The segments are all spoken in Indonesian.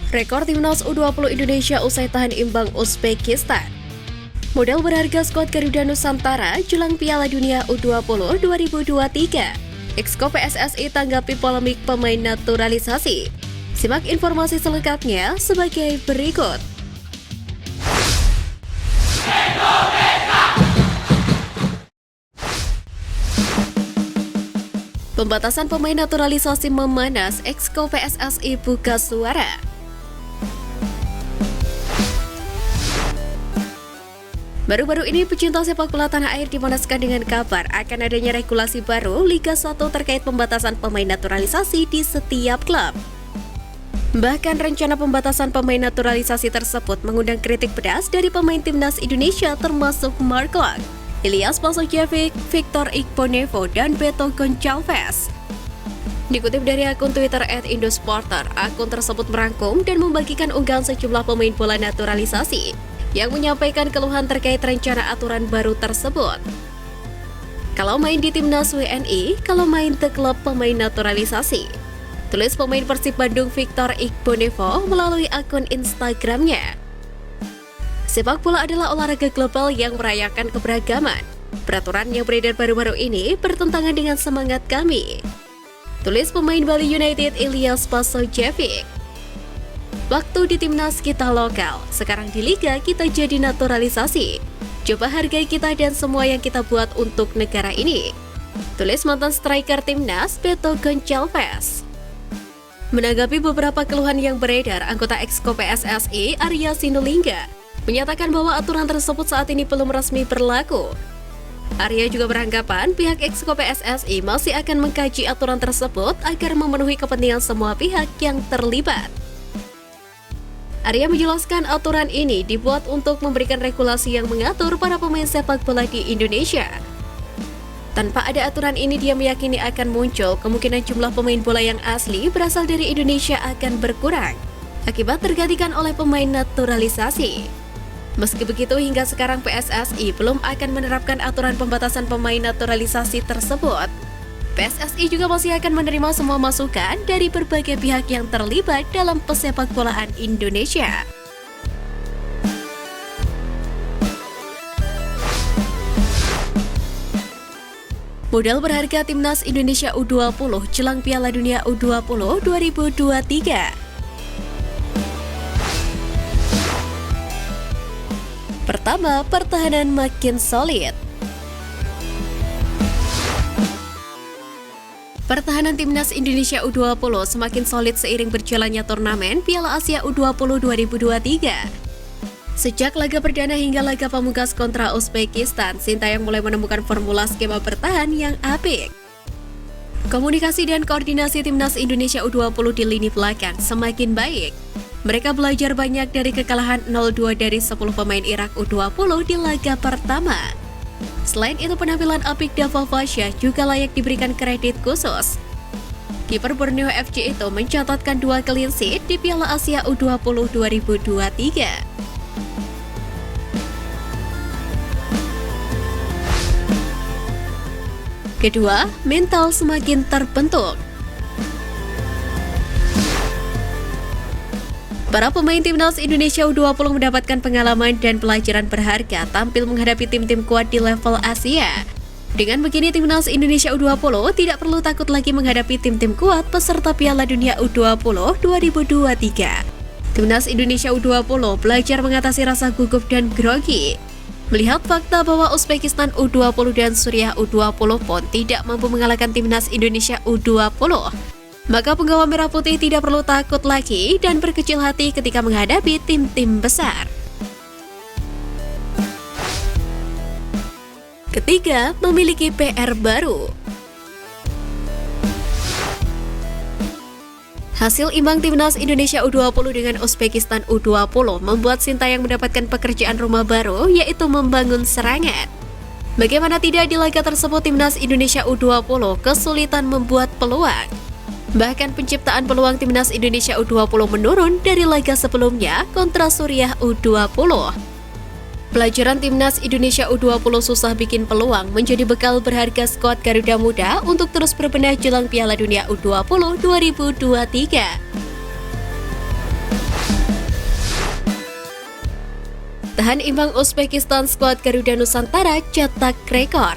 Rekor timnas U20 Indonesia usai tahan imbang Uzbekistan. Modal berharga skuad Garuda Nusantara jelang Piala Dunia U20 2023. Exco PSSI tanggapi polemik pemain naturalisasi. Simak informasi selengkapnya sebagai berikut. Pembatasan pemain naturalisasi memanas, Exco PSSI buka suara. Baru-baru ini pecinta sepak bola tanah air dipanaskan dengan kabar akan adanya regulasi baru Liga 1 terkait pembatasan pemain naturalisasi di setiap klub. Bahkan rencana pembatasan pemain naturalisasi tersebut mengundang kritik pedas dari pemain timnas Indonesia termasuk Mark Klok, Ilyas Pasojevic, Victor Igbonnevo, dan Beto Goncalves. Dikutip dari akun Twitter @Indosporter, akun tersebut merangkum dan membagikan unggahan sejumlah pemain bola naturalisasi yang menyampaikan keluhan terkait rencana aturan baru tersebut. Kalau main di timnas WNI, kalau main ke klub pemain naturalisasi. Tulis pemain Persib Bandung Victor Igbonnevo melalui akun Instagramnya. Sepak bola adalah olahraga global yang merayakan keberagaman. Peraturan yang beredar baru-baru ini bertentangan dengan semangat kami. Tulis pemain Bali United Ilyas Pasojevic. Waktu di timnas kita lokal, sekarang di liga kita jadi naturalisasi. Coba hargai kita dan semua yang kita buat untuk negara ini. Tulis mantan striker timnas Beto Goncalves. Menanggapi beberapa keluhan yang beredar, anggota Exco PSSI Arya Sinulinga menyatakan bahwa aturan tersebut saat ini belum resmi berlaku. Arya juga beranggapan pihak Exco PSSI masih akan mengkaji aturan tersebut agar memenuhi kepentingan semua pihak yang terlibat. Arya menjelaskan aturan ini dibuat untuk memberikan regulasi yang mengatur para pemain sepak bola di Indonesia. Tanpa ada aturan ini, dia meyakini akan muncul kemungkinan jumlah pemain bola yang asli berasal dari Indonesia akan berkurang akibat tergantikan oleh pemain naturalisasi. Meski begitu, hingga sekarang PSSI belum akan menerapkan aturan pembatasan pemain naturalisasi tersebut. PSSI juga masih akan menerima semua masukan dari berbagai pihak yang terlibat dalam pesepak bolaan Indonesia. Modal berharga timnas Indonesia U20 jelang Piala Dunia U20 2023. Pertama, pertahanan makin solid. Pertahanan timnas Indonesia U20 semakin solid seiring berjalannya turnamen Piala Asia U20 2023. Sejak laga perdana hingga laga pamungkas kontra Uzbekistan, Sintayong mulai menemukan formula skema bertahan yang apik. Komunikasi dan koordinasi timnas Indonesia U20 di lini belakang semakin baik. Mereka belajar banyak dari kekalahan 0-2 dari 10 pemain Irak U20 di laga pertama. Selain itu, penampilan apik Dava Fasya juga layak diberikan kredit khusus. Kiper Borneo FC itu mencatatkan 2 clean sheet di Piala Asia U20 2023. Kedua, mental semakin terbentuk. Para pemain timnas Indonesia U20 mendapatkan pengalaman dan pelajaran berharga tampil menghadapi tim-tim kuat di level Asia. Dengan begini, timnas Indonesia U20 tidak perlu takut lagi menghadapi tim-tim kuat peserta Piala Dunia U20 2023. Timnas Indonesia U20 belajar mengatasi rasa gugup dan grogi. Melihat fakta bahwa Uzbekistan U20 dan Suriah U20 pun tidak mampu mengalahkan timnas Indonesia U20. Maka penggawa merah putih tidak perlu takut lagi dan berkecil hati ketika menghadapi tim-tim besar. Ketiga, memiliki PR baru. Hasil imbang timnas Indonesia U20 dengan Uzbekistan U20 membuat Sintayong mendapatkan pekerjaan rumah baru, yaitu membangun serangan. Bagaimana tidak, di laga tersebut timnas Indonesia U20 kesulitan membuat peluang. Bahkan penciptaan peluang timnas Indonesia U20 menurun dari laga sebelumnya kontra Suriah U20. Pelajaran timnas Indonesia U20 susah bikin peluang menjadi bekal berharga skuad Garuda Muda untuk terus berbenah jelang Piala Dunia U20 2023. Tahan imbang Uzbekistan, skuad Garuda Nusantara cetak rekor.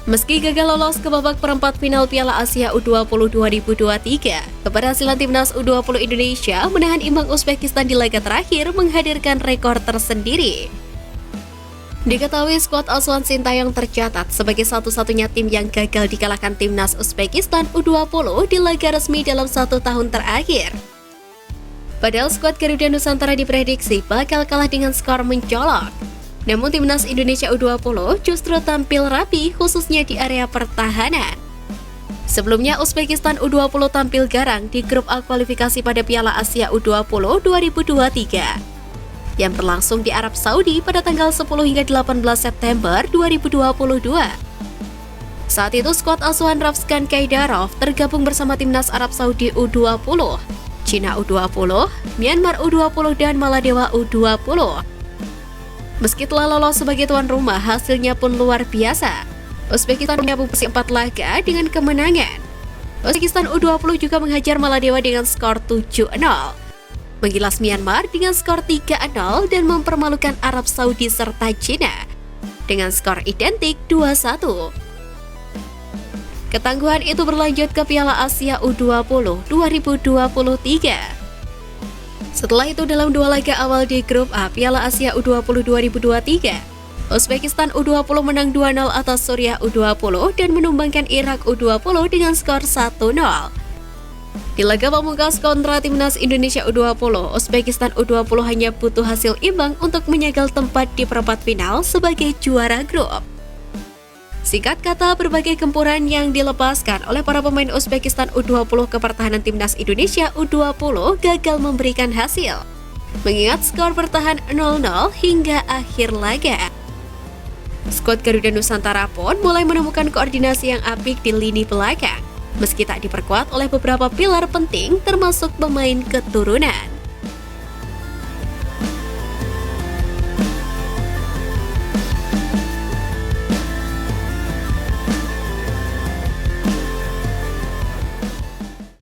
Meski gagal lolos ke babak perempat final Piala Asia U20 2023, keberhasilan timnas U20 Indonesia menahan imbang Uzbekistan di laga terakhir menghadirkan rekor tersendiri. Diketahui skuad asuhan Sintayong tercatat sebagai satu-satunya tim yang gagal dikalahkan timnas Uzbekistan U20 di laga resmi dalam 1 tahun terakhir. Padahal skuad Garuda Nusantara diprediksi bakal kalah dengan skor mencolok. Namun timnas Indonesia U20 justru tampil rapi khususnya di area pertahanan. Sebelumnya Uzbekistan U20 tampil garang di grup A kualifikasi pada Piala Asia U20 2023 yang berlangsung di Arab Saudi pada tanggal 10 hingga 18 September 2022. Saat itu skuad asuhan Rafskan Kaidarov tergabung bersama timnas Arab Saudi U20, Cina U20, Myanmar U20 dan Maladewa U20. Meski telah lolos sebagai tuan rumah, hasilnya pun luar biasa. Uzbekistan menyambung bersih 4 laga dengan kemenangan. Uzbekistan U20 juga menghajar Maladewa dengan skor 7-0, menggilas Myanmar dengan skor 3-0 dan mempermalukan Arab Saudi serta Cina dengan skor identik 2-1. Ketangguhan itu berlanjut ke Piala Asia U20 2023. Setelah itu dalam 2 laga awal di grup A Piala Asia U20 2023, Uzbekistan U20 menang 2-0 atas Suriah U20 dan menumbangkan Irak U20 dengan skor 1-0. Di laga pamungkas kontra timnas Indonesia U20, Uzbekistan U20 hanya butuh hasil imbang untuk menyegel tempat di perempat final sebagai juara grup. Singkat kata, berbagai gempuran yang dilepaskan oleh para pemain Uzbekistan U20 ke pertahanan timnas Indonesia U20 gagal memberikan hasil, mengingat skor bertahan 0-0 hingga akhir laga. Skuad Garuda Nusantara pun mulai menemukan koordinasi yang apik di lini belakang, meski tak diperkuat oleh beberapa pilar penting termasuk pemain keturunan.